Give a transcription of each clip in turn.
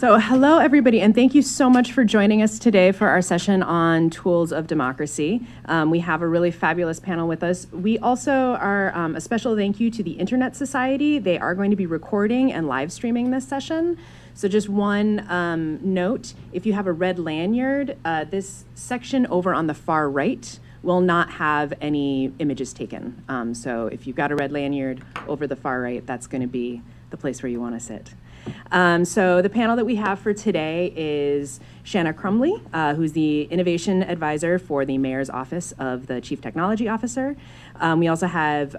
So hello, everybody, and thank you so much for joining us today for our session on tools of democracy. We have a really fabulous panel with us. We also are a special thank you to the Internet Society. They are going to be recording and live streaming this session. So just one note, if you have a red lanyard, this section over on the far right will not have any images taken. So if you've got a red lanyard over the far right, that's going to be the place where you want to sit. So the panel that we have for today is Shanna Crumley, who's the Innovation Advisor for the Mayor's Office of the Chief Technology Officer. We also have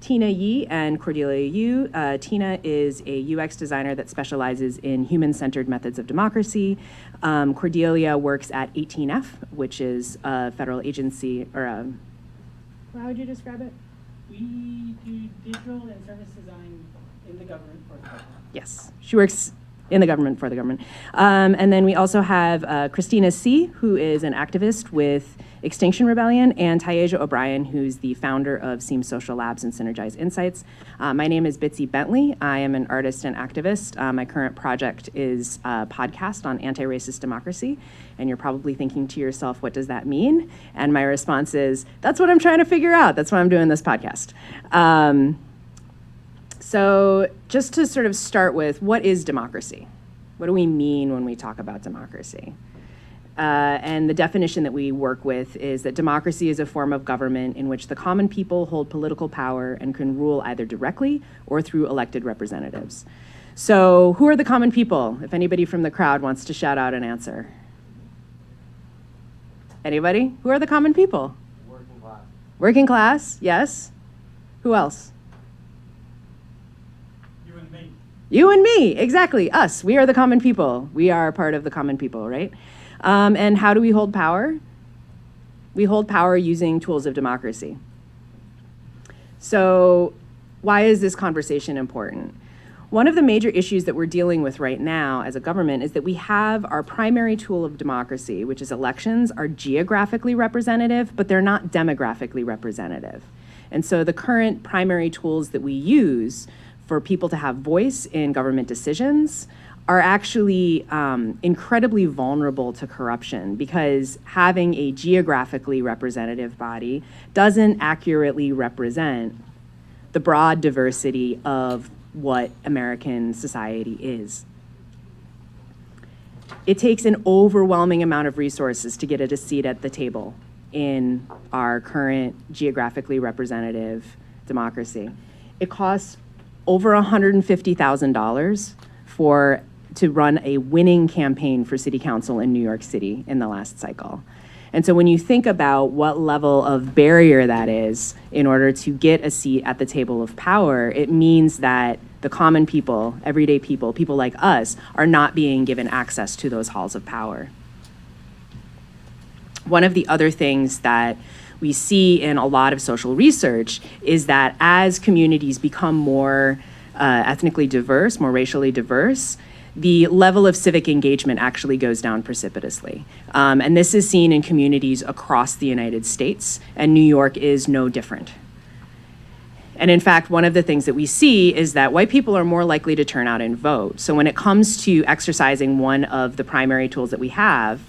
Tina Yi and Cordelia Yu. Tina is a UX designer that specializes in human-centered methods of democracy. Cordelia works at 18F, which is a federal agency, or how would you describe it? We do digital and service design in the government for the government. Yes, she works in the government for the government. And then we also have Christina C., who is an activist with Extinction Rebellion, and Tiasia O'Brien, who's the founder of Seam Social Labs and Synergize Insights. My name is Bitsy Bentley. I am an artist and activist. My current project is a podcast on anti-racist democracy. And you're probably thinking to yourself, what does that mean? And my response is, that's what I'm trying to figure out. That's why I'm doing this podcast. So just to sort of start with, what is democracy? What do we mean when we talk about democracy? And the definition that we work with is that democracy is a form of government in which the common people hold political power and can rule either directly or through elected representatives. So who are the common people? If anybody from the crowd wants to shout out an answer. Anybody? Who are the common people? Working class. Working class, yes. Who else? You and me, exactly, us. We are the common people. We are part of the common people, right? And how do we hold power? We hold power using tools of democracy. So why is this conversation important? One of the major issues that we're dealing with right now as a government is that we have our primary tool of democracy, which is elections, are geographically representative, but they're not demographically representative. And so the current primary tools that we use for people to have voice in government decisions are actually incredibly vulnerable to corruption, because having a geographically representative body doesn't accurately represent the broad diversity of what American society is. It takes an overwhelming amount of resources to get a seat at the table in our current geographically representative democracy. It costs over $150,000 to run a winning campaign for city council in New York City in the last cycle. And so when you think about what level of barrier that is in order to get a seat at the table of power, it means that the common people, everyday people, people like us, are not being given access to those halls of power. One of the other things that we see in a lot of social research is that as communities become more ethnically diverse, more racially diverse, the level of civic engagement actually goes down precipitously. And this is seen in communities across the United States, and New York is no different. And in fact, one of the things that we see is that white people are more likely to turn out and vote. So when it comes to exercising one of the primary tools that we have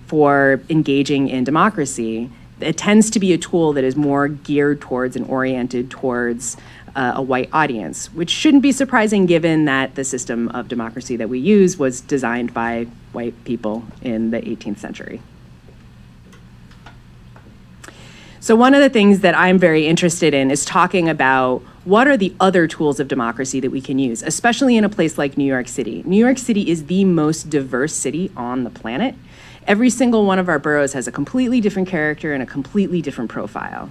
for engaging in democracy, it tends to be a tool that is more geared towards and oriented towards a white audience, which shouldn't be surprising given that the system of democracy that we use was designed by white people in the 18th century. So one of the things that I'm very interested in is talking about what are the other tools of democracy that we can use, especially in a place like New York City. New York City is the most diverse city on the planet. Every single one of our boroughs has a completely different character and a completely different profile.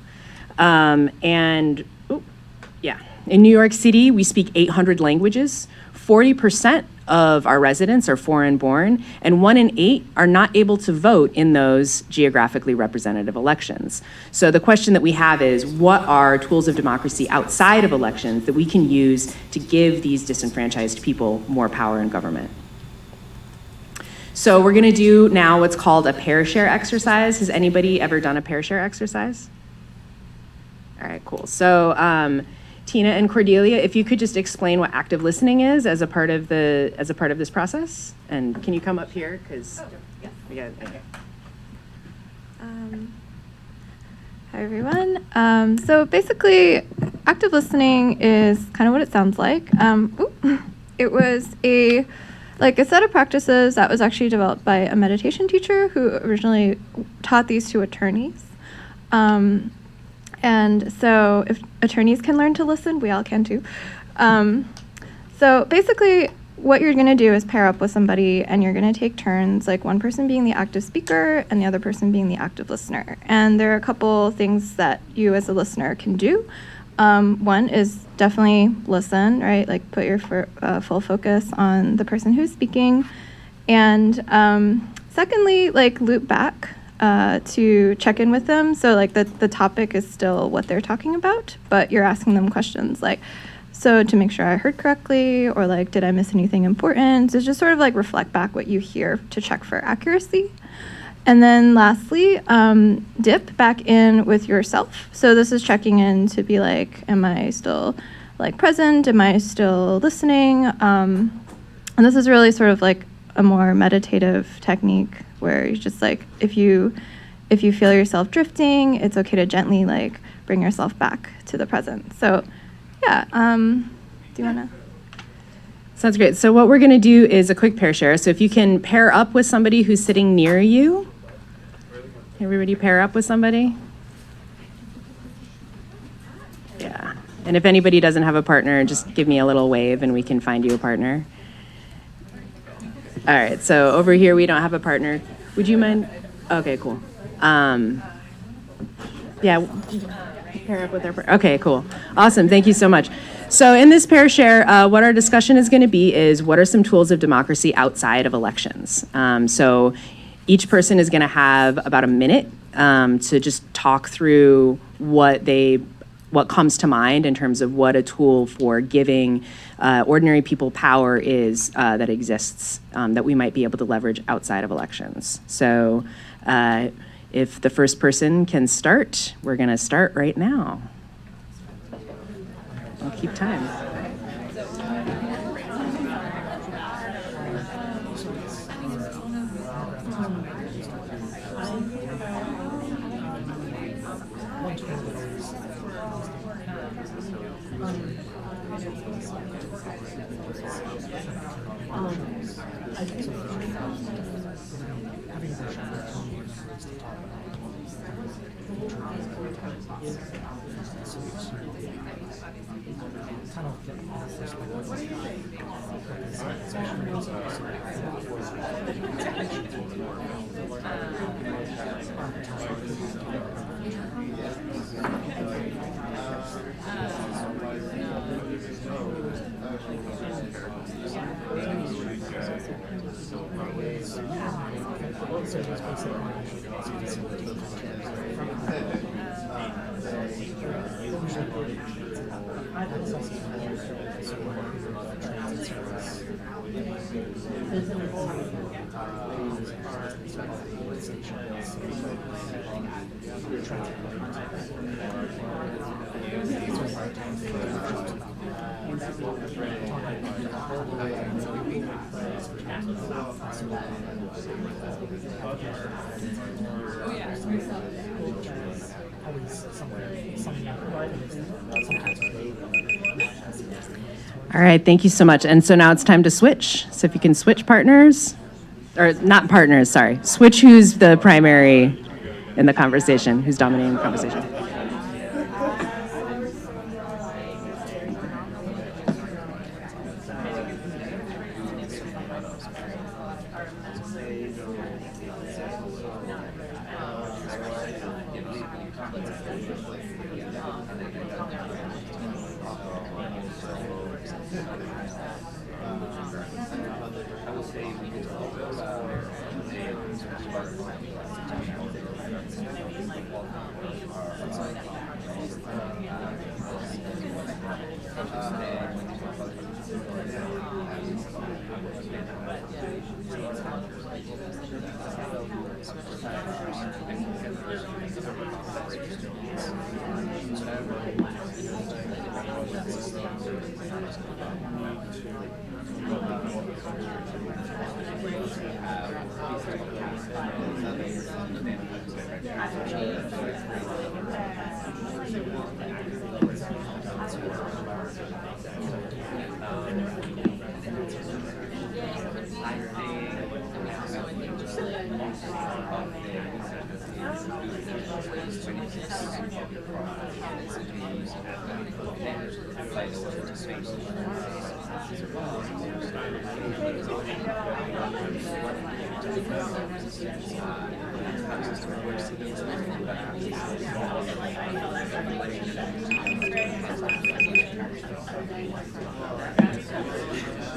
In New York City, we speak 800 languages. 40% of our residents are foreign born, and 1 in 8 are not able to vote in those geographically representative elections. So the question that we have is, what are tools of democracy outside of elections that we can use to give these disenfranchised people more power in government? So we're gonna do now what's called a pair share exercise. Has anybody ever done a pair share exercise? All right, cool. So Tina and Cordelia, if you could just explain what active listening is as a part of this process, and can you come up here because we got. Hi everyone. So basically, active listening is kind of what it sounds like. It was a set of practices that was actually developed by a meditation teacher who originally taught these to attorneys. And so if attorneys can learn to listen, we all can too. So basically, what you're going to do is pair up with somebody and you're going to take turns, like one person being the active speaker and the other person being the active listener. And there are a couple things that you as a listener can do. One is definitely listen, right? Like put your full focus on the person who's speaking. And secondly, like loop back to check in with them. So like the topic is still what they're talking about, but you're asking them questions like, so to make sure I heard correctly, or like, did I miss anything important? So just sort of like reflect back what you hear to check for accuracy. And then lastly, dip back in with yourself. So this is checking in to be like, am I still like present? Am I still listening? And this is really sort of like a more meditative technique where you just like, if you feel yourself drifting, it's okay to gently like bring yourself back to the present. So yeah, do you wanna? Sounds great. So what we're going to do is a quick pair share. So if you can pair up with somebody who's sitting near you. Everybody pair up with somebody. Yeah. And if anybody doesn't have a partner, just give me a little wave and we can find you a partner. All right. So over here, we don't have a partner. Would you mind? Okay, cool. Yeah. Pair up with our partner. Okay, cool. Awesome. Thank you so much. So in this pair share, what our discussion is going to be is what are some tools of democracy outside of elections? So each person is going to have about a minute to just talk through what comes to mind in terms of what a tool for giving ordinary people power is that exists that we might be able to leverage outside of elections. So if the first person can start, we're going to start right now. I'll keep time. All right, thank you so much. And so now it's time to switch. So if you can switch partners, or not partners, sorry. Switch who's the primary in the conversation, who's dominating the conversation.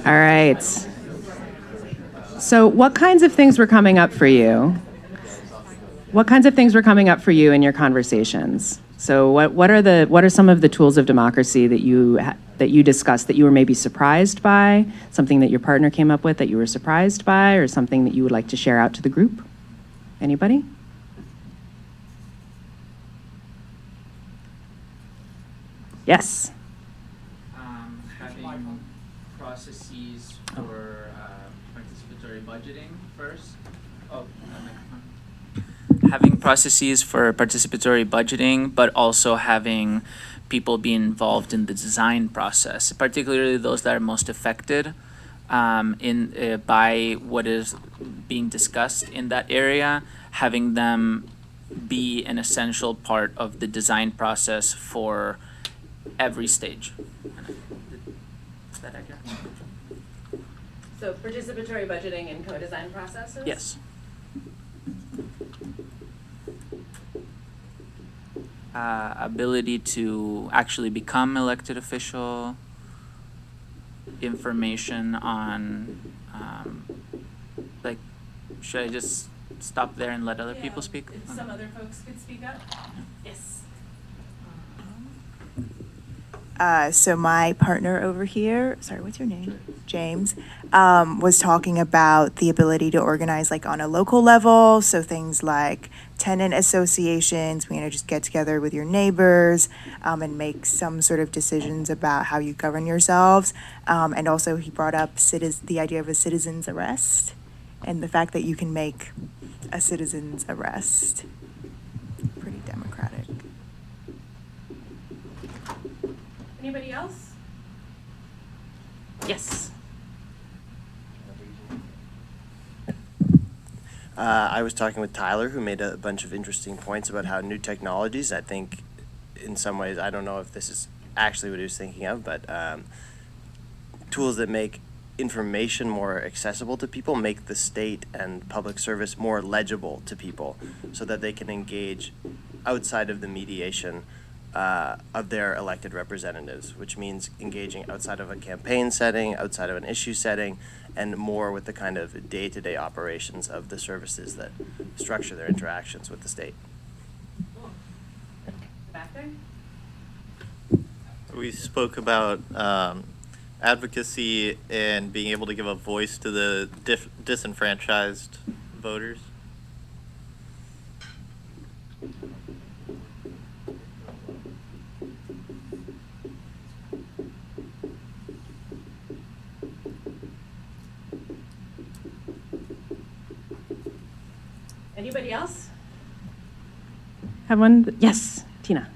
All right. So what kinds of things were coming up for you? What kinds of things were coming up for you in your conversations? So what are some of the tools of democracy that you discussed that you were maybe surprised by, something that your partner came up with that you were surprised by, or something that you would like to share out to the group? Anybody? Yes. Having processes for participatory budgeting first. Having processes for participatory budgeting, but also having people be involved in the design process, particularly those that are most affected by what is being discussed in that area, having them be an essential part of the design process for every stage. Is that accurate? So participatory budgeting and co-design processes? Yes. Ability to actually become elected official, information on, should I just stop there and let other people speak? If some other folks could speak up? Yes. So my partner over here, sorry, what's your name? James, was talking about the ability to organize like on a local level. So things like tenant associations, just get together with your neighbors and make some sort of decisions about how you govern yourselves. And also he brought up the idea of a citizen's arrest and the fact that you can make a citizen's arrest. Pretty democratic. Anybody else? Yes. I was talking with Tyler, who made a bunch of interesting points about how new technologies, I think in some ways, I don't know if this is actually what he was thinking of, but tools that make information more accessible to people, make the state and public service more legible to people so that they can engage outside of the mediation of their elected representatives, which means engaging outside of a campaign setting, outside of an issue setting, and more with the kind of day-to-day operations of the services that structure their interactions with the state. Back there? We spoke about advocacy and being able to give a voice to the disenfranchised voters. Anybody else? Have one? Yes, Tina.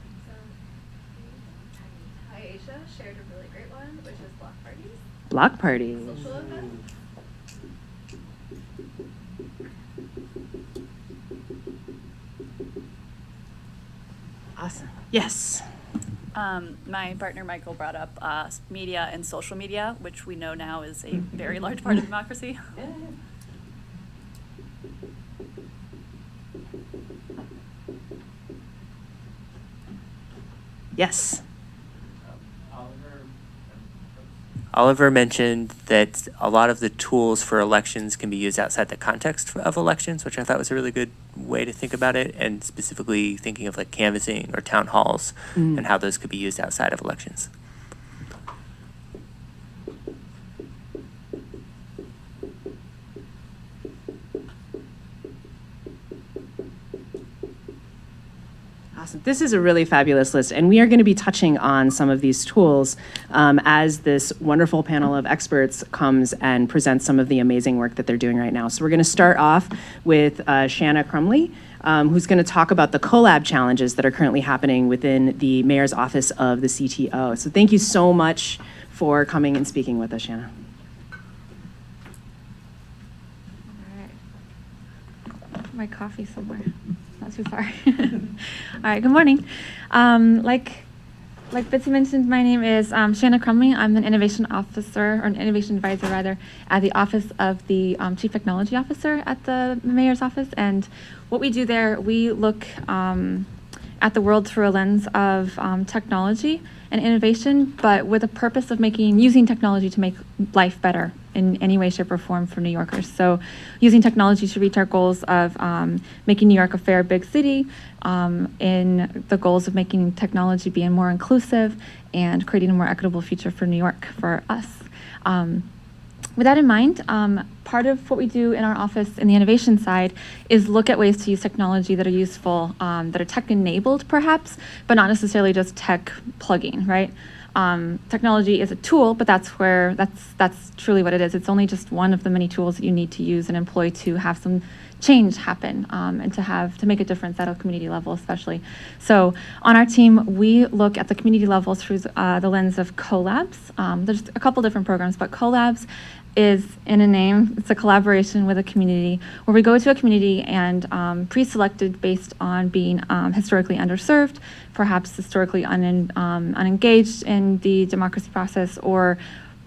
Tiasia shared a really great one, which is block parties. Block parties. Social events. Awesome. Yes. My partner Michael brought up media and social media, which we know now is a very large part of democracy. Yes. Oliver mentioned that a lot of the tools for elections can be used outside the context of elections, which I thought was a really good way to think about it, and specifically thinking of like canvassing or town halls and how those could be used outside of elections. Awesome. This is a really fabulous list, and we are going to be touching on some of these tools as this wonderful panel of experts comes and presents some of the amazing work that they're doing right now. So we're going to start off with Shanna Crumley, who's going to talk about the collab challenges that are currently happening within the Mayor's Office of the CTO. So thank you so much for coming and speaking with us, Shanna. My coffee somewhere, not too far. All right, good morning. Like Bitsy mentioned, my name is Shanna Crumley. I'm an innovation officer, or an innovation advisor rather, at the Office of the Chief Technology Officer at the Mayor's Office. And what we do there, we look at the world through a lens of technology and innovation, but with a purpose of using technology to make life better in any way, shape, or form for New Yorkers. So using technology to reach our goals of making New York a fair, big city, in the goals of making technology being more inclusive and creating a more equitable future for New York, for us. With that in mind, part of what we do in our office in the innovation side is look at ways to use technology that are useful, that are tech-enabled perhaps, but not necessarily just tech plugging, right? Technology is a tool, but that's truly what it is. It's only just one of the many tools that you need to use and employ to have some change happen, and to make a difference at a community level especially. So on our team, we look at the community level through the lens of collabs. There's a couple different programs, but collabs is in a name. It's a collaboration with a community where we go to a community and pre-selected based on being historically underserved, perhaps historically unengaged in the democracy process, or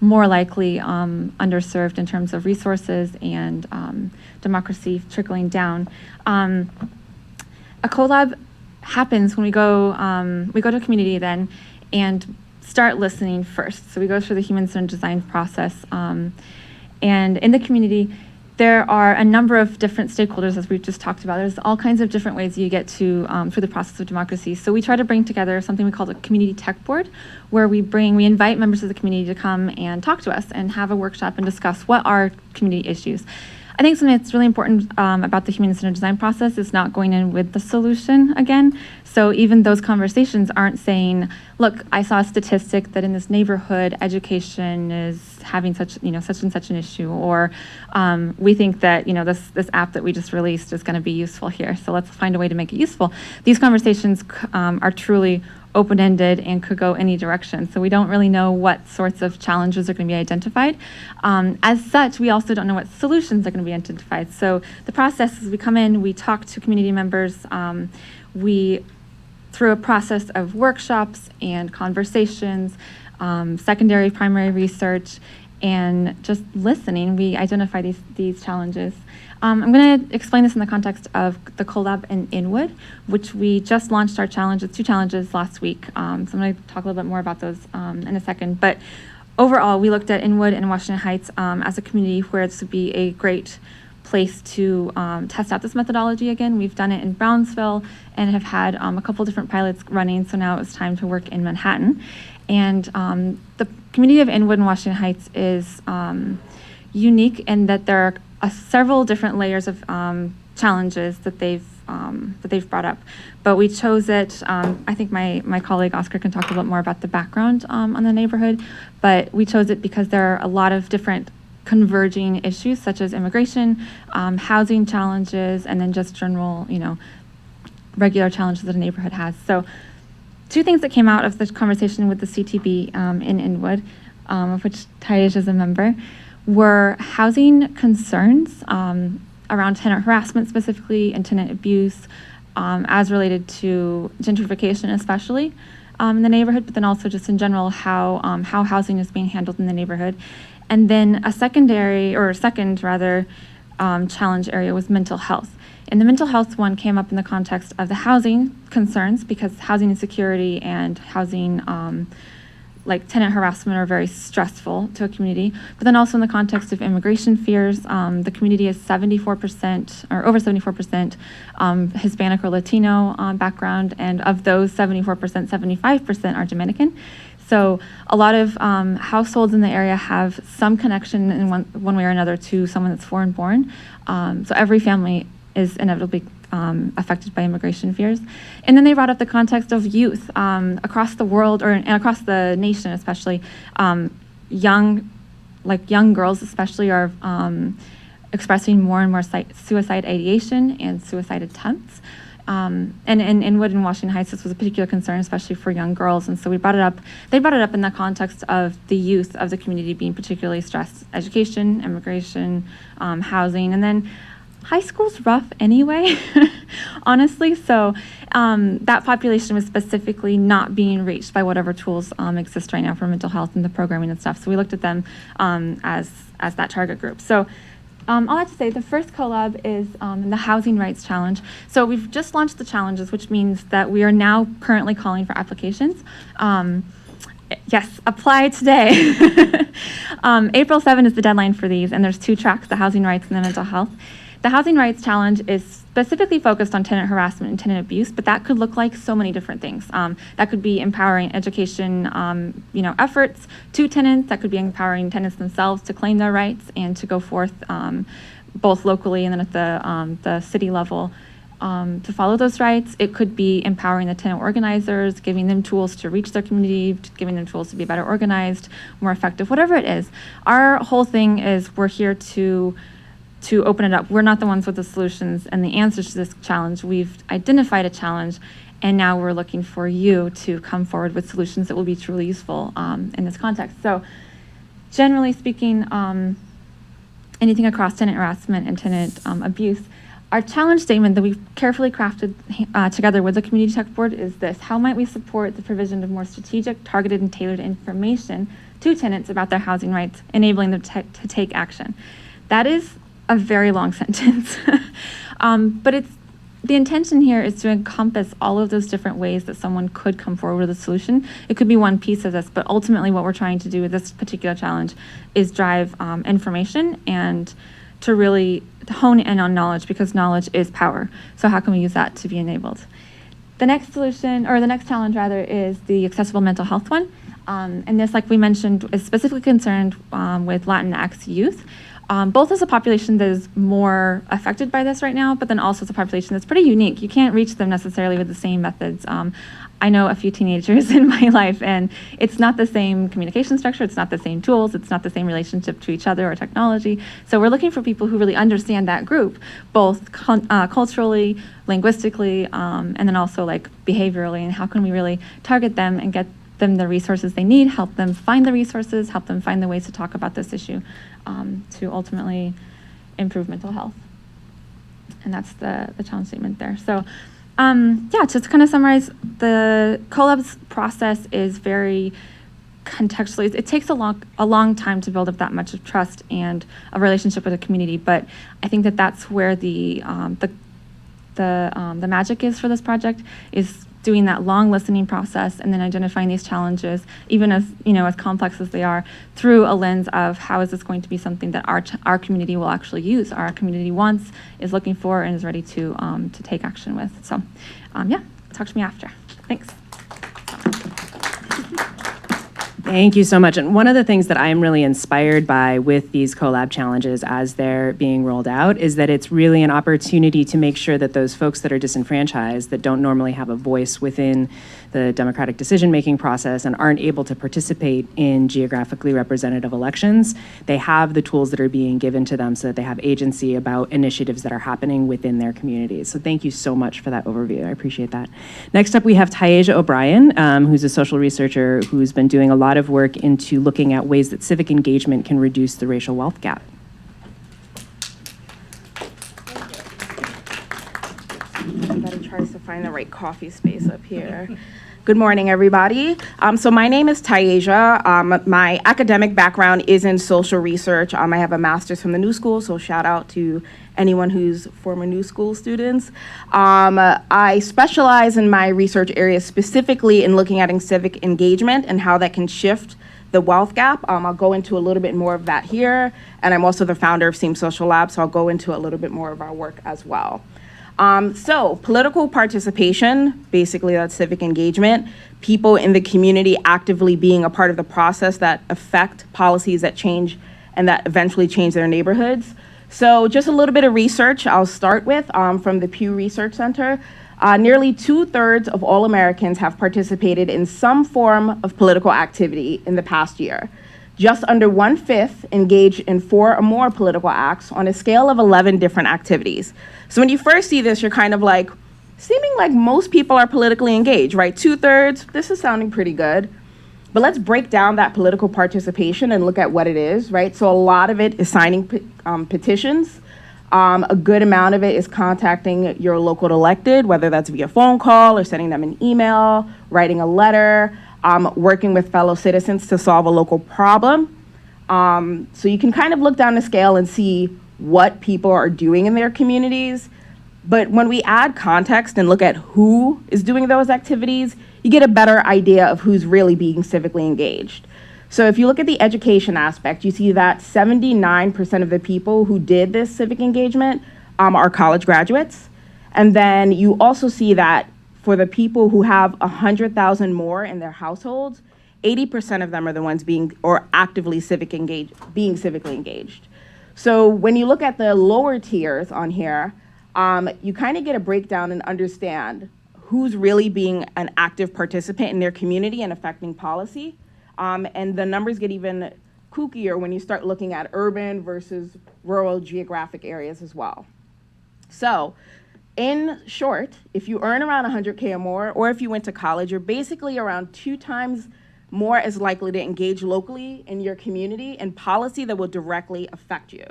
more likely underserved in terms of resources and democracy trickling down. A collab happens when we go to a community then and start listening first. So we go through the human-centered design process. And in the community, there are a number of different stakeholders, as we've just talked about. There's all kinds of different ways you get to through the process of democracy. So we try to bring together something we call the community tech board, where we invite members of the community to come and talk to us and have a workshop and discuss what are community issues. I think something that's really important about the human-centered design process is not going in with the solution again. So even those conversations aren't saying, look, I saw a statistic that in this neighborhood, education is having such and such an issue, or we think that this app that we just released is going to be useful here, so let's find a way to make it useful. These conversations are truly open-ended and could go any direction. So we don't really know what sorts of challenges are going to be identified. As such, we also don't know what solutions are going to be identified. So the process is we come in, we talk to community members, through a process of workshops and conversations, secondary, primary research, and just listening, we identify these challenges. I'm going to explain this in the context of the collab in Inwood, which we just launched our challenges, 2 challenges last week. So I'm going to talk a little bit more about those in a second. But overall, we looked at Inwood and Washington Heights as a community where this would be a great place to test out this methodology again. We've done it in Brownsville and have had a couple different pilots running, so now it's time to work in Manhattan. And the community of Inwood and Washington Heights is unique in that there are several different layers of challenges that they've brought up. But we chose it, I think my colleague Oscar can talk a little bit more about the background on the neighborhood, but we chose it because there are a lot of different converging issues such as immigration, housing challenges, and then just general, regular challenges that a neighborhood has. So 2 things that came out of the conversation with the CTB in Inwood, of which Tiasia is a member, were housing concerns around tenant harassment specifically and tenant abuse as related to gentrification especially in the neighborhood, but then also just in general how housing is being handled in the neighborhood. And then a second challenge area was mental health. And the mental health one came up in the context of the housing concerns, because housing insecurity and housing like tenant harassment are very stressful to a community, but then also in the context of immigration fears. The community is 74% or over 74% Hispanic or Latino background, and of those 74%, 75% are Dominican. So a lot of households in the area have some connection in one way or another to someone that's foreign born. So every family is inevitably affected by immigration fears. And then they brought up the context of youth across the world and across the nation, especially young girls especially are expressing more and more suicide ideation and suicide attempts. And in Inwood and Washington Heights, this was a particular concern, especially for young girls. And so we brought it up. They brought it up in the context of the youth of the community being particularly stressed: education, immigration, housing, and then high school's rough anyway, honestly. So that population was specifically not being reached by whatever tools exist right now for mental health and the programming and stuff. So we looked at them as that target group. So all that to say, the first collab is the Housing Rights Challenge. So we've just launched the challenges, which means that we are now currently calling for applications. Yes, apply today. April 7 is the deadline for these, and there's 2 tracks, the housing rights and the mental health. The Housing Rights Challenge is specifically focused on tenant harassment and tenant abuse, but that could look like so many different things. That could be empowering education, efforts to tenants. That could be empowering tenants themselves to claim their rights and to go forth both locally and then at the city level to follow those rights. It could be empowering the tenant organizers, giving them tools to reach their community, giving them tools to be better organized, more effective, whatever it is. Our whole thing is we're here to open it up. We're not the ones with the solutions and the answers to this challenge. We've identified a challenge, and now we're looking for you to come forward with solutions that will be truly useful in this context. So generally speaking, anything across tenant harassment and tenant abuse, our challenge statement that we've carefully crafted together with the Community Tech Board is this: how might we support the provision of more strategic, targeted, and tailored information to tenants about their housing rights, enabling them to take action? That is a very long sentence, but the intention here is to encompass all of those different ways that someone could come forward with a solution. It could be one piece of this, but ultimately what we're trying to do with this particular challenge is drive information and to really hone in on knowledge, because knowledge is power. So how can we use that to be enabled? The next solution, or the next challenge rather, is the accessible mental health one. And this, like we mentioned, is specifically concerned with Latinx youth. Both as a population that is more affected by this right now, but then also as a population that's pretty unique. You can't reach them necessarily with the same methods. I know a few teenagers in my life, and it's not the same communication structure, it's not the same tools, it's not the same relationship to each other or technology. So we're looking for people who really understand that group, both culturally, linguistically, and then also like behaviorally, and how can we really target them and get them the resources they need, help them find the resources, help them find the ways to talk about this issue to ultimately improve mental health. And that's the challenge statement there. So just to kind of summarize, the collabs process is very contextually, it takes a long time to build up that much of trust and a relationship with a community, but I think that's where the magic is for this project, is doing that long listening process and then identifying these challenges, even as as complex as they are, through a lens of how is this going to be something that our community will actually use, our community wants, is looking for, and is ready to take action with. So, talk to me after. Thanks. Thank you so much. And one of the things that I'm really inspired by with these collab challenges as they're being rolled out is that it's really an opportunity to make sure that those folks that are disenfranchised, that don't normally have a voice within the democratic decision-making process and aren't able to participate in geographically representative elections, they have the tools that are being given to them so that they have agency about initiatives that are happening within their communities. So thank you so much for that overview. I appreciate that. Next up, we have Tiasia O'Brien, who's a social researcher who's been doing a lot of work into looking at ways that civic engagement can reduce the racial wealth gap. Everybody tries to find the right coffee space up here. Good morning, everybody. So my name is Tiasia. My academic background is in social research. I have a master's from the New School, so shout out to anyone who's former New School students. I specialize in my research area specifically in looking at civic engagement and how that can shift the wealth gap. I'll go into a little bit more of that here, and I'm also the founder of Seam Social Lab, so I'll go into a little bit more of our work as well. So political participation, basically that's civic engagement, people in the community actively being a part of the process that affect policies that change and that eventually change their neighborhoods. So just a little bit of research I'll start with from the Pew Research Center. Nearly 2/3 of all Americans have participated in some form of political activity in the past year. Just under 1/5 engaged in 4 or more political acts on a scale of 11 different activities. So when you first see this, you're kind of like, seeming like most people are politically engaged, right? 2/3, this is sounding pretty good. But let's break down that political participation and look at what it is, right? So a lot of it is signing petitions. A good amount of it is contacting your local elected, whether that's via phone call or sending them an email, writing a letter, working with fellow citizens to solve a local problem. So you can kind of look down the scale and see what people are doing in their communities. But when we add context and look at who is doing those activities, you get a better idea of who's really being civically engaged. So if you look at the education aspect, you see that 79% of the people who did this civic engagement are college graduates. And then you also see that for the people who have 100,000 more in their households, 80% of them are the ones being or actively being civically engaged. So when you look at the lower tiers on here, you kind of get a breakdown and understand who's really being an active participant in their community and affecting policy. And the numbers get even kookier when you start looking at urban versus rural geographic areas as well. So in short, if you earn around 100K or more, or if you went to college, you're basically around 2 times more as likely to engage locally in your community and policy that will directly affect you.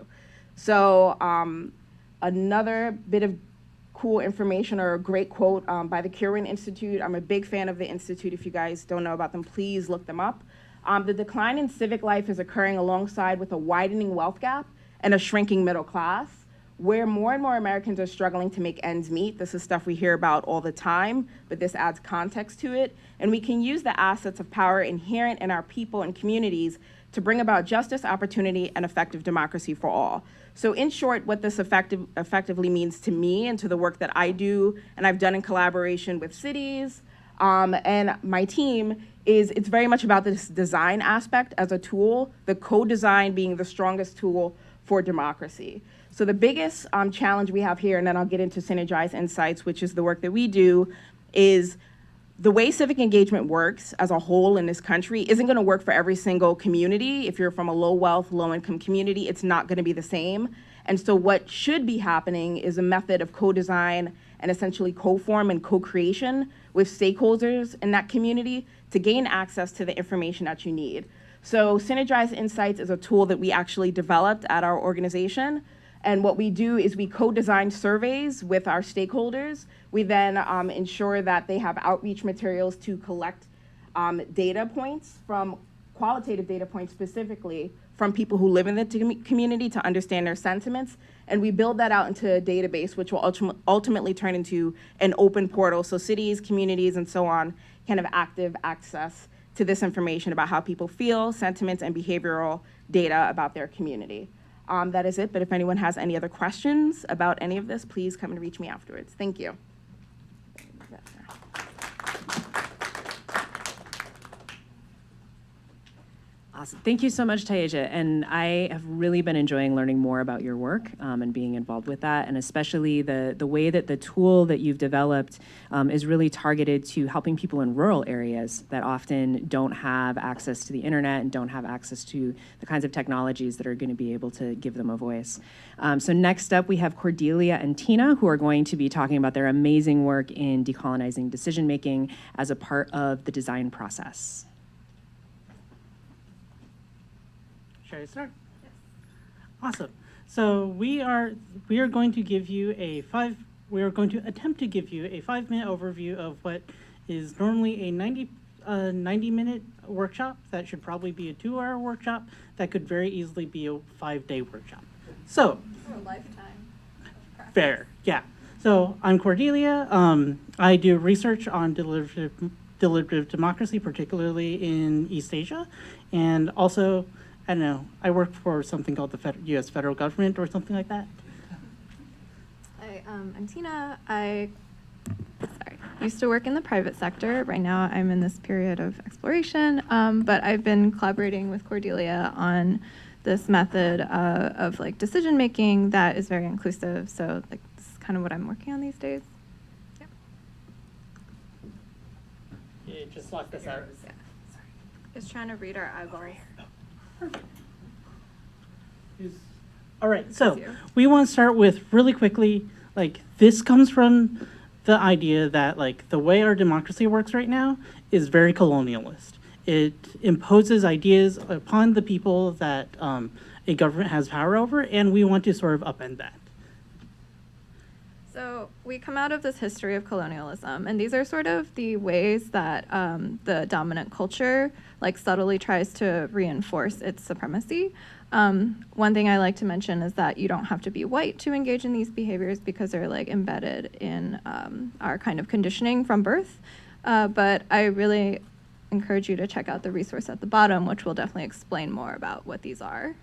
So another bit of cool information or a great quote by the Kirwan Institute. I'm a big fan of the Institute. If you guys don't know about them, please look them up. The decline in civic life is occurring alongside with a widening wealth gap and a shrinking middle class, where more and more Americans are struggling to make ends meet. This is stuff we hear about all the time, but this adds context to it. And we can use the assets of power inherent in our people and communities to bring about justice, opportunity, and effective democracy for all. So in short, what this effectively means to me and to the work that I do and I've done in collaboration with cities and my team is it's very much about this design aspect as a tool, the co-design being the strongest tool for democracy. So the biggest challenge we have here, and then I'll get into Synergize Insights, which is the work that we do, is the way civic engagement works as a whole in this country isn't going to work for every single community. If you're from a low wealth, low income community, it's not going to be the same. And so what should be happening is a method of co-design and essentially co-form and co-creation with stakeholders in that community to gain access to the information that you need. So Synergize Insights is a tool that we actually developed at our organization. And what we do is we co-design surveys with our stakeholders. We then ensure that they have outreach materials to collect data points from qualitative data points specifically from people who live in the community to understand their sentiments. And we build that out into a database, which will ultimately turn into an open portal. So cities, communities, and so on can have active access to this information about how people feel, sentiments, and behavioral data about their community. That is it, but if anyone has any other questions about any of this, please come and reach me afterwards. Thank you. Awesome. Thank you so much, Tiasia. And I have really been enjoying learning more about your work and being involved with that, and especially the way that the tool that you've developed is really targeted to helping people in rural areas that often don't have access to the internet and don't have access to the kinds of technologies that are going to be able to give them a voice. So next up, we have Cordelia and Tina, who are going to be talking about their amazing work in decolonizing decision-making as a part of the design process. Should I start? Yes. Awesome. So we are going to give you we are going to attempt to give you a 5-minute overview of what is normally a 90-minute workshop. That should probably be a 2-hour workshop. That could very easily be a 5-day workshop. So For a lifetime of practice. fair, yeah. So I'm Cordelia. I do research on deliberative democracy, particularly in East Asia, and also I don't know, I work for something called the U.S. federal government or something like that. Hi, I'm Tina. I used to work in the private sector. Right now I'm in this period of exploration, but I've been collaborating with Cordelia on this method of like decision making that is very inclusive. So like this is kind of what I'm working on these days. Yeah, just lock this out. Just trying to read our eyeballs. All right, so you. we want to start with really quickly, like this comes from the idea that like the way our democracy works right now is very colonialist. It imposes ideas upon the people that a government has power over, and we want to sort of upend that. So we come out of this history of colonialism, and these are sort of the ways that the dominant culture like subtly tries to reinforce its supremacy. One thing I like to mention is that you don't have to be white to engage in these behaviors because they're like embedded in our kind of conditioning from birth. But I really encourage you to check out the resource at the bottom, which will definitely explain more about what these are.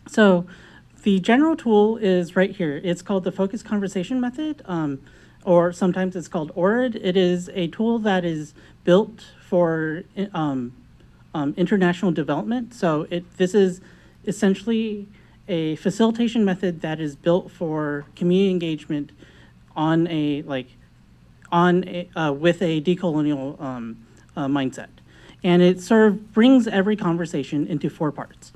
So the general tool is right here. It's called the Focused Conversation Method, or sometimes it's called ORID. It is a tool that is built for international development. So this is essentially a facilitation method that is built for community engagement on a with a decolonial mindset, and it sort of brings every conversation into 4 parts.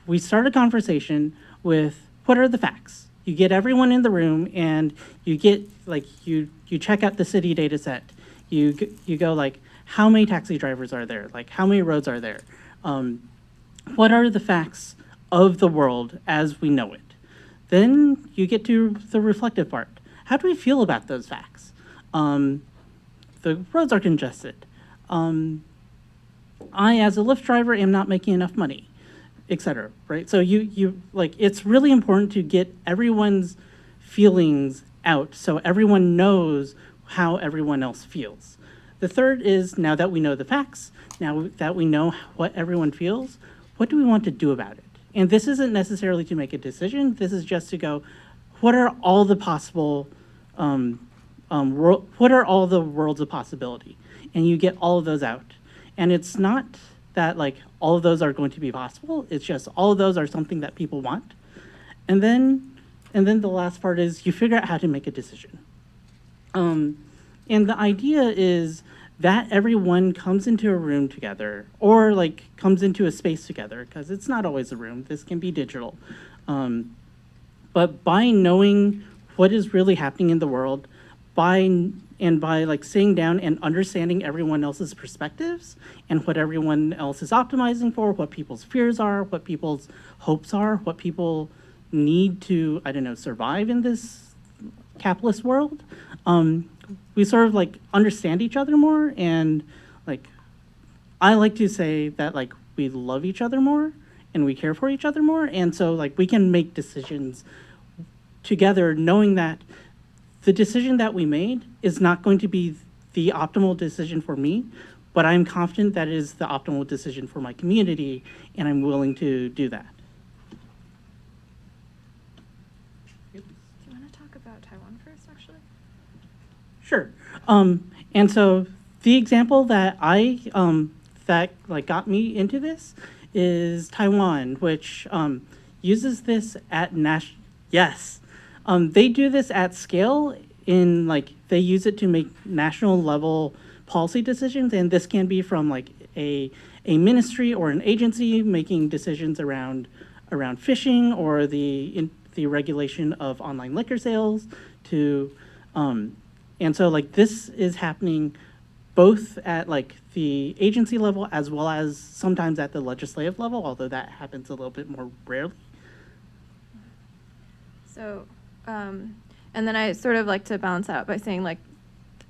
We start a conversation with what are the facts. You get everyone in the room, and you get like you check out the city data set. You go like, how many taxi drivers are there? Like, how many roads are there? What are the facts of the world as we know it? Then you get to the reflective part. How do we feel about those facts? The roads are congested. I, as a Lyft driver, am not making enough money, etc. Right? So you like, it's really important to get everyone's feelings out so everyone knows how everyone else feels. The third is, now that we know the facts, now that we know what everyone feels, what do we want to do about it? And this isn't necessarily to make a decision. This is just to go, what are all the possible, what are all the worlds of possibility? And you get all of those out. And it's not that like all of those are going to be possible. It's just all of those are something that people want. And then the last part is you figure out how to make a decision. And the idea is that everyone comes into a room together, or like comes into a space together, because it's not always a room. This can be digital. But by knowing what is really happening in the world, by like sitting down and understanding everyone else's perspectives and what everyone else is optimizing for, what people's fears are, what people's hopes are, what people need to, I don't know, survive in this capitalist world, we sort of like understand each other more. And like, I like to say that like we love each other more and we care for each other more. And so like we can make decisions together knowing that the decision that we made is not going to be the optimal decision for me, but I'm confident that it is the optimal decision for my community, and I'm willing to do that. Do you want to talk about Taiwan first, actually? Sure. And so the example that that like got me into this is Taiwan, which uses this at they do this at scale in like, they use it to make national level policy decisions. And this can be from like a ministry or an agency making decisions around fishing or the regulation of online liquor sales to, and so like this is happening both at like the agency level as well as sometimes at the legislative level, although that happens a little bit more rarely. So, and then I sort of like to balance out by saying like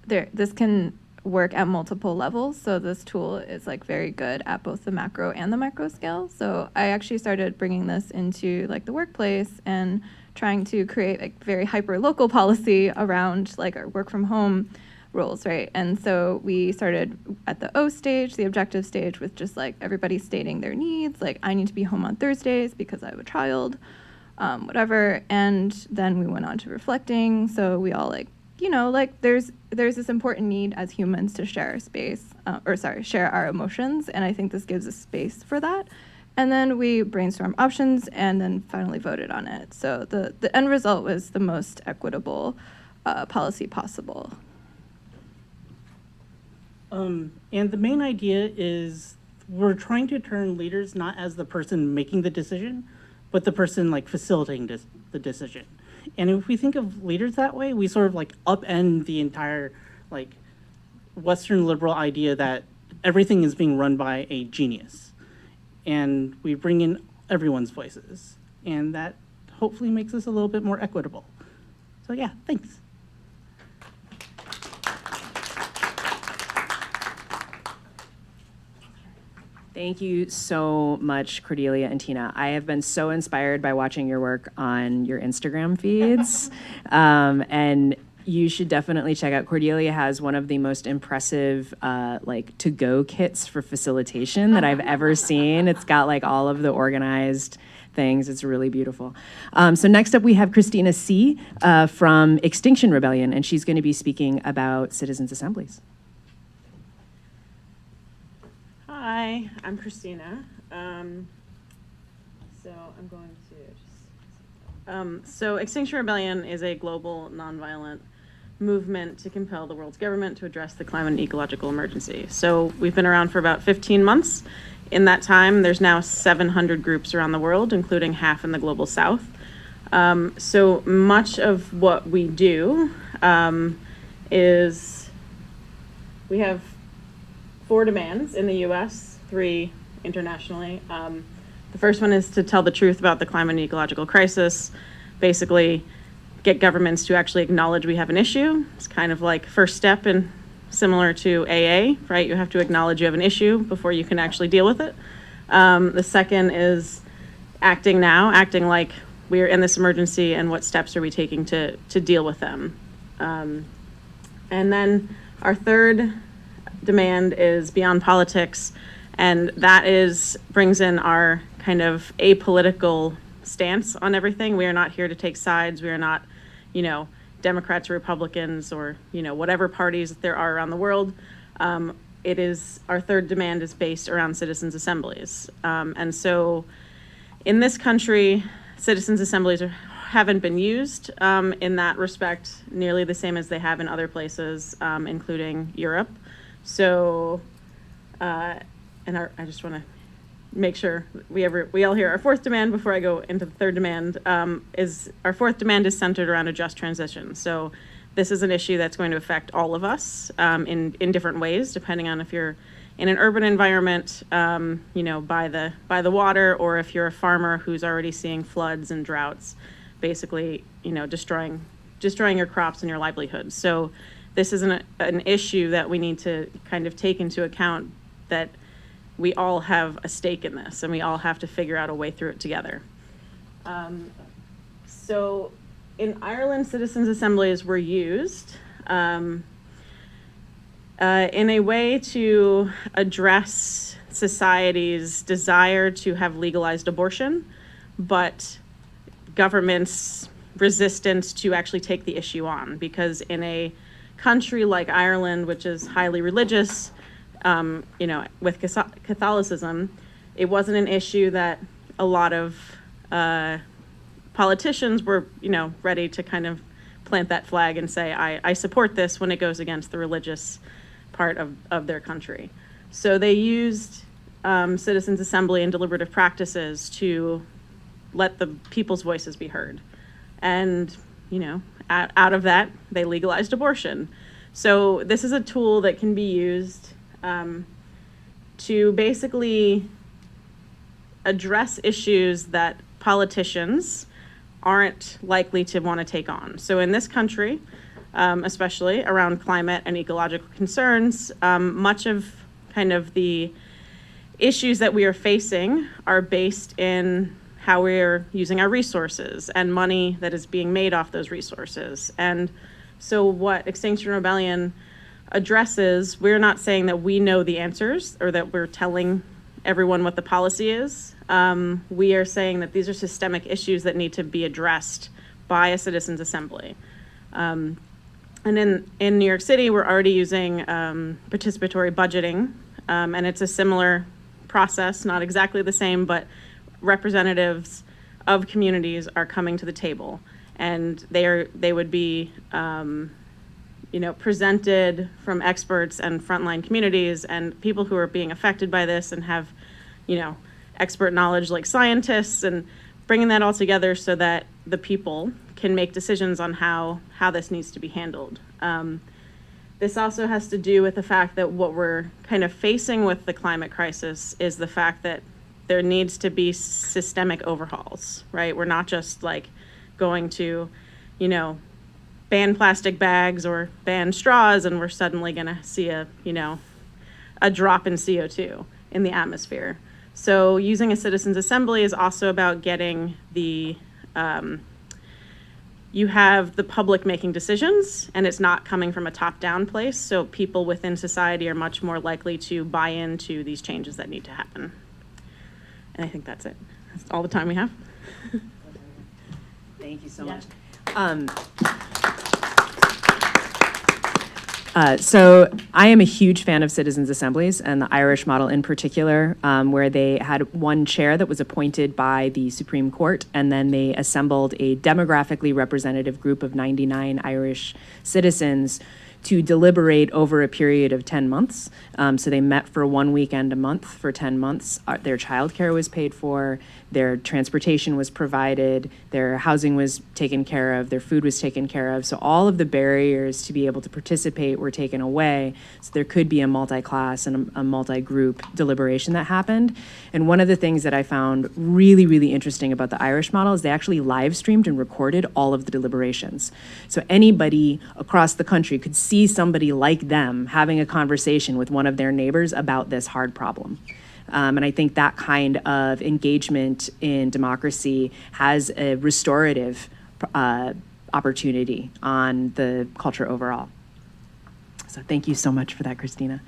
this can work at multiple levels. So this tool is like very good at both the macro and the micro scale. So I actually started bringing this into like the workplace and trying to create like very hyper local policy around like our work from home rules, right? And so we started at the O stage, the objective stage, with just like everybody stating their needs, like I need to be home on Thursdays because I have a child, whatever. And then we went on to reflecting. So we all like, you know, like there's this important need as humans to share space, share our emotions, and I think this gives us space for that. And then we brainstormed options and then finally voted on it. So the end result was the most equitable policy possible. And the main idea is we're trying to turn leaders not as the person making the decision, but the person like facilitating the decision. And if we think of leaders that way, we sort of like upend the entire like Western liberal idea that everything is being run by a genius. And we bring in everyone's voices. And that hopefully makes us a little bit more equitable. So yeah, thanks. Thank you so much, Cordelia and Tina. I have been so inspired by watching your work on your Instagram feeds. And you should definitely check out. Cordelia has one of the most impressive like to-go kits for facilitation that I've ever seen. It's got like all of the organized things. It's really beautiful. So next up we have Christina C. From Extinction Rebellion, and she's going to be speaking about citizens' assemblies. Hi, I'm Christina. So I'm going to just. So Extinction Rebellion is a global nonviolent movement to compel the world's government to address the climate and ecological emergency. So we've been around for about 15 months. In that time, there's now 700 groups around the world, including half in the global south. So much of what we do is we have 4 demands in the US, 3 internationally. The first one is to tell the truth about the climate and ecological crisis, basically get governments to actually acknowledge we have an issue. It's kind of like first step in similar to AA, right? You have to acknowledge you have an issue before you can actually deal with it. The second is acting now, acting like we're in this emergency and what steps are we taking to deal with them. And then our third demand is beyond politics, and that brings in our kind of apolitical stance on everything. We are not here to take sides. We are not, Democrats or Republicans or, whatever parties that there are around the world. Our third demand is based around citizens' assemblies. And so in this country, citizens' assemblies haven't been used in that respect nearly the same as they have in other places, including Europe. So, I just want to make sure we all hear our fourth demand before I go into the third demand. Our fourth demand is centered around a just transition. So, this is an issue that's going to affect all of us in different ways, depending on if you're in an urban environment, by the water, or if you're a farmer who's already seeing floods and droughts, basically, destroying your crops and your livelihood. So. This is an issue that we need to kind of take into account, that we all have a stake in this and we all have to figure out a way through it together. So in Ireland, citizens' assemblies were used in a way to address society's desire to have legalized abortion, but government's resistance to actually take the issue on, because in a country like Ireland, which is highly religious, with Catholicism, it wasn't an issue that a lot of politicians were, ready to kind of plant that flag and say, I support this, when it goes against the religious part of their country. So they used citizens' assembly and deliberative practices to let the people's voices be heard. And, out of that, they legalized abortion. So this is a tool that can be used to basically address issues that politicians aren't likely to want to take on. So in this country, especially around climate and ecological concerns, much of kind of the issues that we are facing are based in how we're using our resources and money that is being made off those resources. And so what Extinction Rebellion addresses, we're not saying that we know the answers or that we're telling everyone what the policy is. We are saying that these are systemic issues that need to be addressed by a citizens' assembly. And in New York City, we're already using participatory budgeting, and it's a similar process, not exactly the same, but representatives of communities are coming to the table, and they would be presented from experts and frontline communities and people who are being affected by this and have expert knowledge like scientists, and bringing that all together so that the people can make decisions on how this needs to be handled. This also has to do with the fact that what we're kind of facing with the climate crisis is the fact that there needs to be systemic overhauls, right? We're not just like going to, ban plastic bags or ban straws and we're suddenly gonna see a drop in CO2 in the atmosphere. So using a citizens assembly is also about getting the, you have the public making decisions and it's not coming from a top-down place, so people within society are much more likely to buy into these changes that need to happen. And I think that's it. That's all the time we have. Thank you so much. So I am a huge fan of citizens' assemblies and the Irish model in particular, where they had one chair that was appointed by the Supreme Court, and then they assembled a demographically representative group of 99 Irish citizens to deliberate over a period of 10 months. So they met for 1 weekend a month for 10 months. Their childcare was paid for, their transportation was provided, their housing was taken care of, their food was taken care of. So all of the barriers to be able to participate were taken away. So there could be a multi-class and a multi-group deliberation that happened. And one of the things that I found really, really interesting about the Irish model is they actually live streamed and recorded all of the deliberations. So anybody across the country could see somebody like them having a conversation with one of their neighbors about this hard problem. And I think that kind of engagement in democracy has a restorative opportunity on the culture overall. So thank you so much for that, Christina.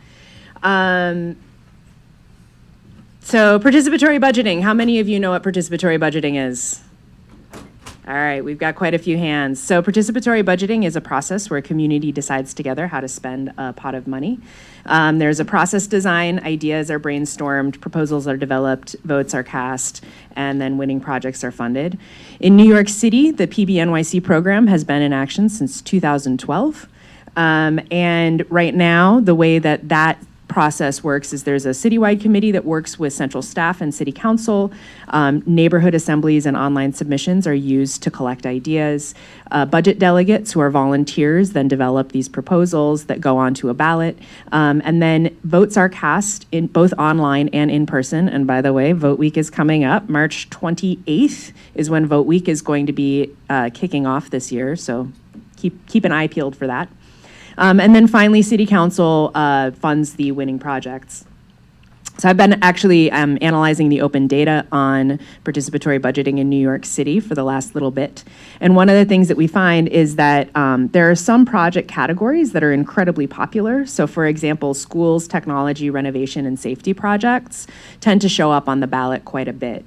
So participatory budgeting, how many of you know what participatory budgeting is? All right, we've got quite a few hands. So participatory budgeting is a process where a community decides together how to spend a pot of money. There's a process design, ideas are brainstormed, proposals are developed, votes are cast, and then winning projects are funded. In New York City, the PBNYC program has been in action since 2012. And right now, the way that process works is there's a citywide committee that works with central staff and city council. Neighborhood assemblies and online submissions are used to collect ideas. Budget delegates, who are volunteers, then develop these proposals that go onto a ballot. And then votes are cast in both online and in person. And by the way, Vote Week is coming up. March 28th is when Vote Week is going to be kicking off this year. So keep an eye peeled for that. And then finally, City Council funds the winning projects. So I've been actually analyzing the open data on participatory budgeting in New York City for the last little bit. And one of the things that we find is that there are some project categories that are incredibly popular. So for example, schools, technology, renovation, and safety projects tend to show up on the ballot quite a bit.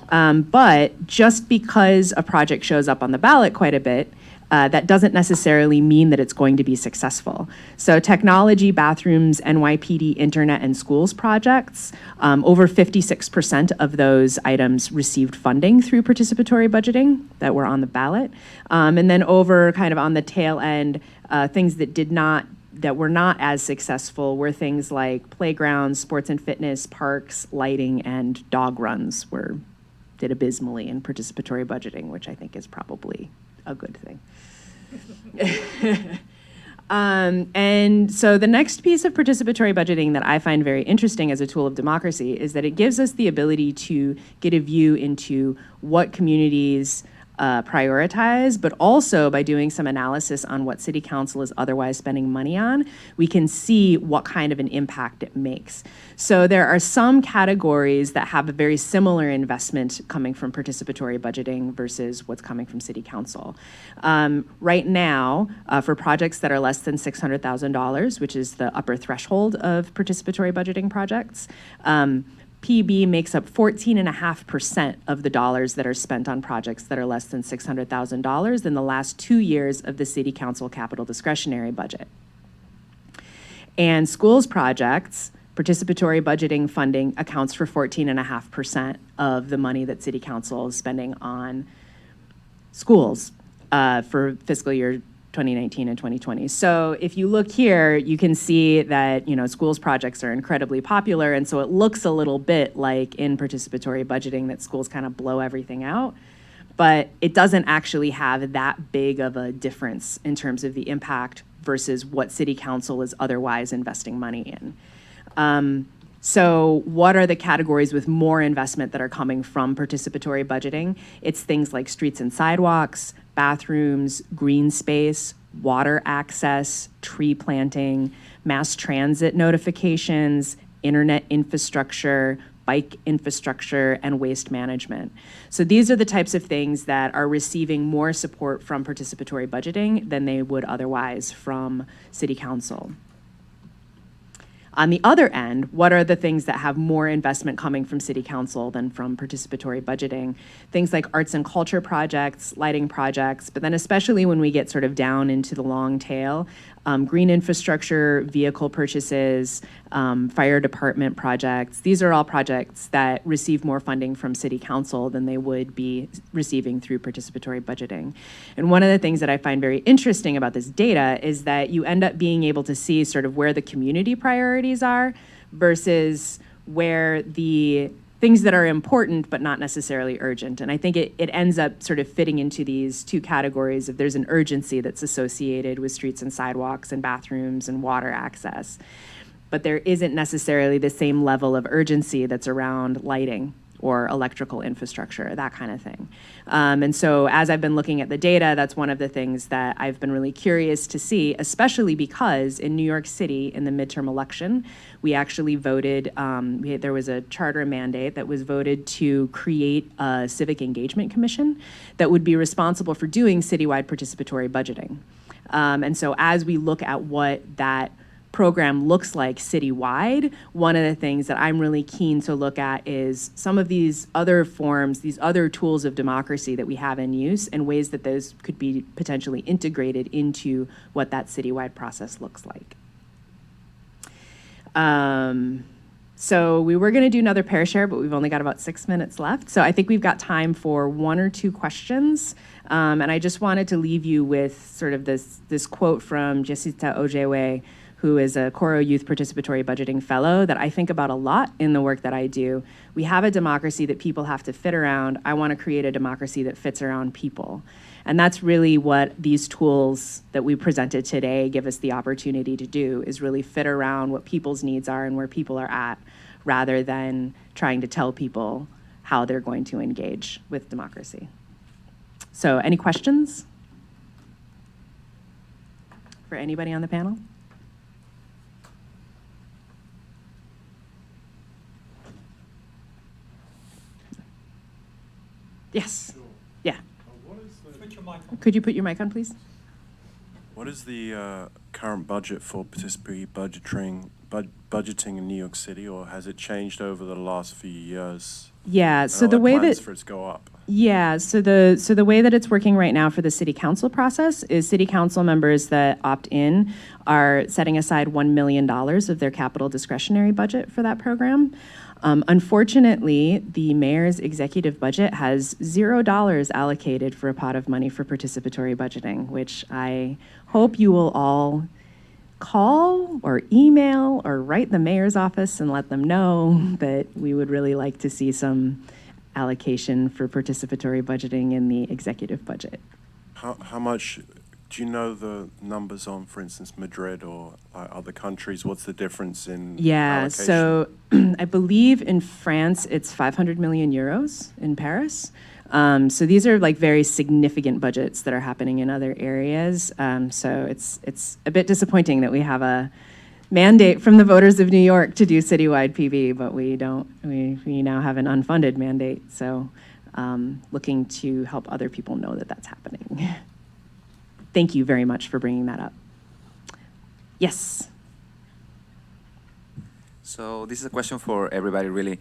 But just because a project shows up on the ballot quite a bit, that doesn't necessarily mean that it's going to be successful. So technology, bathrooms, NYPD, internet, and schools projects, over 56% of those items received funding through participatory budgeting that were on the ballot. And then over kind of on the tail end, things that were not as successful were things like playgrounds, sports and fitness, parks, lighting, and dog runs did abysmally in participatory budgeting, which I think is probably a good thing. And so the next piece of participatory budgeting that I find very interesting as a tool of democracy is that it gives us the ability to get a view into what communities prioritize, but also by doing some analysis on what city council is otherwise spending money on, we can see what kind of an impact it makes. So there are some categories that have a very similar investment coming from participatory budgeting versus what's coming from city council. Right now, for projects that are less than $600,000, which is the upper threshold of participatory budgeting projects, PB makes up 14.5% of the dollars that are spent on projects that are less than $600,000 in the last 2 years of the City Council capital discretionary budget. And schools projects, participatory budgeting funding accounts for 14.5% of the money that City Council is spending on schools for fiscal year 2019 and 2020. So if you look here, you can see that, you know, schools projects are incredibly popular, and so it looks a little bit like in participatory budgeting that schools kind of blow everything out, but it doesn't actually have that big of a difference in terms of the impact versus what City Council is otherwise investing money in. So what are the categories with more investment that are coming from participatory budgeting? It's things like streets and sidewalks, bathrooms, green space, water access, tree planting, mass transit notifications, internet infrastructure, bike infrastructure, and waste management. So these are the types of things that are receiving more support from participatory budgeting than they would otherwise from City Council. On the other end, what are the things that have more investment coming from City Council than from participatory budgeting? Things like arts and culture projects, lighting projects, but then especially when we get sort of down into the long tail, green infrastructure, vehicle purchases, fire department projects. These are all projects that receive more funding from City Council than they would be receiving through participatory budgeting. And one of the things that I find very interesting about this data is that you end up being able to see sort of where the community priorities are versus where the things that are important but not necessarily urgent. And I think it ends up sort of fitting into these two categories of there's an urgency that's associated with streets and sidewalks and bathrooms and water access, but there isn't necessarily the same level of urgency that's around lighting or electrical infrastructure, that kind of thing. And so as I've been looking at the data, that's one of the things that I've been really curious to see, especially because in New York City, in the midterm election, we actually voted, there was a charter mandate that was voted to create a civic engagement commission that would be responsible for doing citywide participatory budgeting. And so as we look at what that program looks like citywide, one of the things that I'm really keen to look at is some of these other forms, these other tools of democracy that we have in use and ways that those could be potentially integrated into what that citywide process looks like. So we were gonna do another pair share, but we've only got about 6 minutes left. So I think we've got time for 1 or 2 questions. And I just wanted to leave you with sort of this quote from Jesita Ojewe, who is a Coro Youth Participatory Budgeting Fellow that I think about a lot in the work that I do. We have a democracy that people have to fit around. I want to create a democracy that fits around people. And that's really what these tools that we presented today give us the opportunity to do, is really fit around what people's needs are and where people are at, rather than trying to tell people how they're going to engage with democracy. So any questions for anybody on the panel? Yes. Yeah. Could you put your mic on, please? What is the current budget for participatory budgeting in New York City, or has it changed over the last few years? Yeah. So Are the there way plans that for it to go up? Yeah, so the way that it's working right now for the city council process is city council members that opt in are setting aside $1 million of their capital discretionary budget for that program. Unfortunately, the mayor's executive budget has $0 allocated for a pot of money for participatory budgeting, which I hope you will all call or email or write the mayor's office and let them know that we would really like to see some allocation for participatory budgeting in the executive budget. How much, do you know the numbers on, for instance, Madrid or other countries? What's the difference in allocation? So I believe in France it's 500 million euros, in Paris. So these are like very significant budgets that are happening in other areas. So it's a bit disappointing that we have a mandate from the voters of New York to do citywide PB, but we don't. We now have an unfunded mandate. So looking to help other people know that that's happening. Thank you very much for bringing that up. Yes. So this is a question for everybody, really.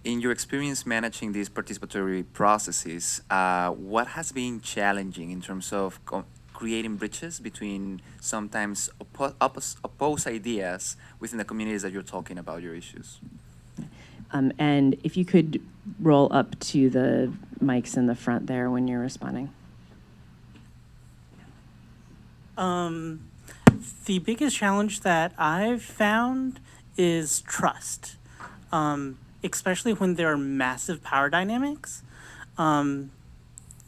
In your experience managing these participatory processes, what has been challenging in terms of creating bridges between sometimes opposed ideas within the communities that you're talking about your issues? And if you could roll up to the mics in the front there when you're responding. The biggest challenge that I've found is trust, especially when there are massive power dynamics.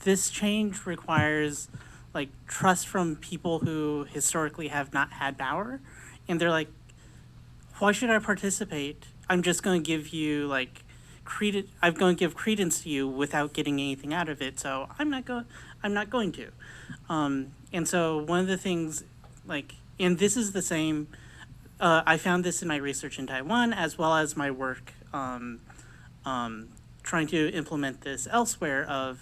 This change requires like trust from people who historically have not had power, and they're like, why should I participate? I'm just going to give you like credence. I'm going to give credence to you without getting anything out of it. So I'm not going to. And so one of the things, like, and this is the same. I found this in my research in Taiwan as well as my work trying to implement this elsewhere.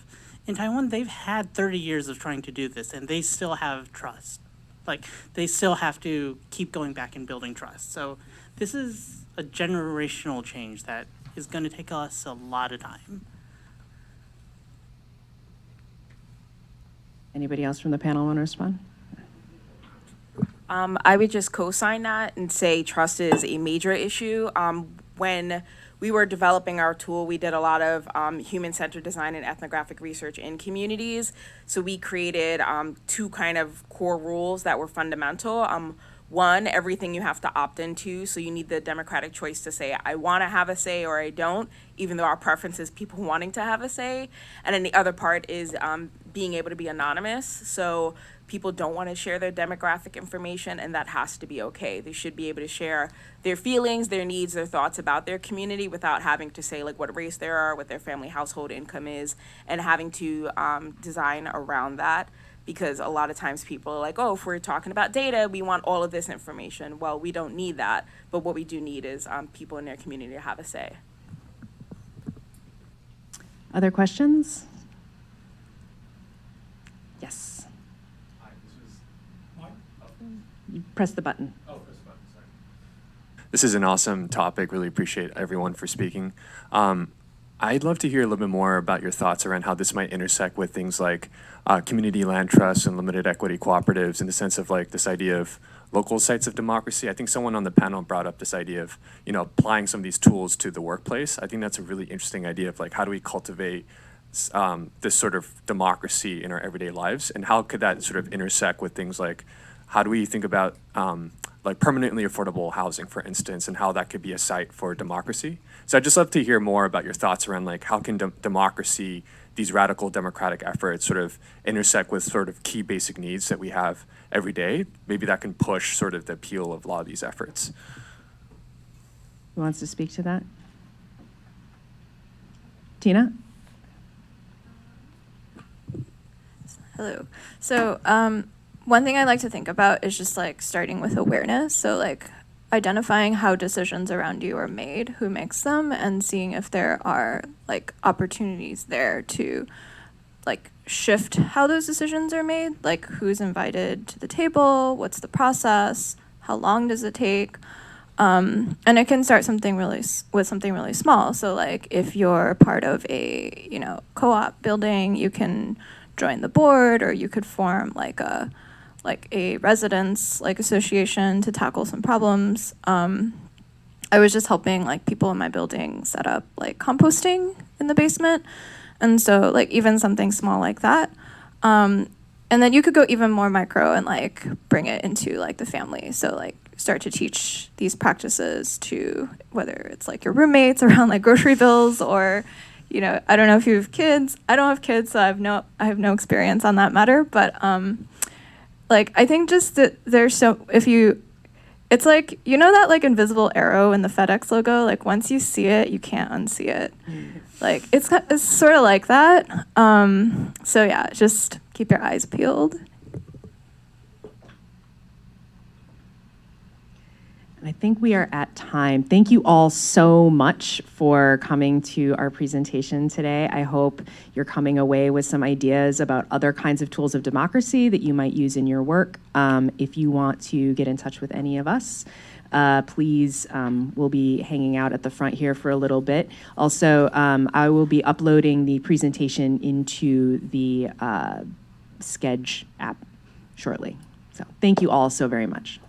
In Taiwan, they've had 30 years of trying to do this, and they still have trust. Like, they still have to keep going back and building trust. So this is a generational change that is going to take us a lot of time. Anybody else from the panel want to respond? I would just co-sign that and say trust is a major issue. When we were developing our tool, we did a lot of human-centered design and ethnographic research in communities. So we created 2 kind of core rules that were fundamental. One, everything you have to opt into, so you need the democratic choice to say, I want to have a say or I don't, even though our preference is people wanting to have a say. And then the other part is being able to be anonymous. So people don't want to share their demographic information, and that has to be okay. They should be able to share their feelings, their needs, their thoughts about their community without having to say like what race they are, what their family household income is, and having to design around that. Because a lot of times people are like, oh, if we're talking about data, we want all of this information. Well, we don't need that, but what we do need is people in their community to have a say. Other questions? Yes. Hi, this is Mike. You press the button. Oh, press the button, sorry. This is an awesome topic. Really appreciate everyone for speaking. I'd love to hear a little bit more about your thoughts around how this might intersect with things like community land trusts and limited equity cooperatives, in the sense of like this idea of local sites of democracy. I think someone on the panel brought up this idea of, applying some of these tools to the workplace. I think that's a really interesting idea of like, how do we cultivate this sort of democracy in our everyday lives, and how could that sort of intersect with things like, how do we think about like permanently affordable housing, for instance, and how that could be a site for democracy. So I'd just love to hear more about your thoughts around like, how can democracy, these radical democratic efforts sort of intersect with sort of key basic needs that we have every day. Maybe that can push sort of the appeal of a lot of these efforts. Who wants to speak to that? Tina? Hello. So one thing I like to think about is just like starting with awareness. So like identifying how decisions around you are made, who makes them, and seeing if there are like opportunities there to like shift how those decisions are made, like who's invited to the table, what's the process, how long does it take. And it can start with something really small. So like if you're part of a, co-op building, you can join the board, or you could form like a residents association to tackle some problems. I was just helping like people in my building set up like composting in the basement. And so like even something small like that. And then you could go even more micro and like bring it into like the family. So like start to teach these practices to whether it's like your roommates around like grocery bills, or I don't know if you have kids. I don't have kids, so I have no experience on that matter. But like I think just that it's like that like invisible arrow in the FedEx logo. Like once you see it, you can't unsee it. Like it's sort of like that. So yeah, just keep your eyes peeled. I think we are at time. Thank you all so much for coming to our presentation today. I hope you're coming away with some ideas about other kinds of tools of democracy that you might use in your work. If you want to get in touch with any of us, please, we'll be hanging out at the front here for a little bit. Also, I will be uploading the presentation into the Sketch app shortly. So thank you all so very much.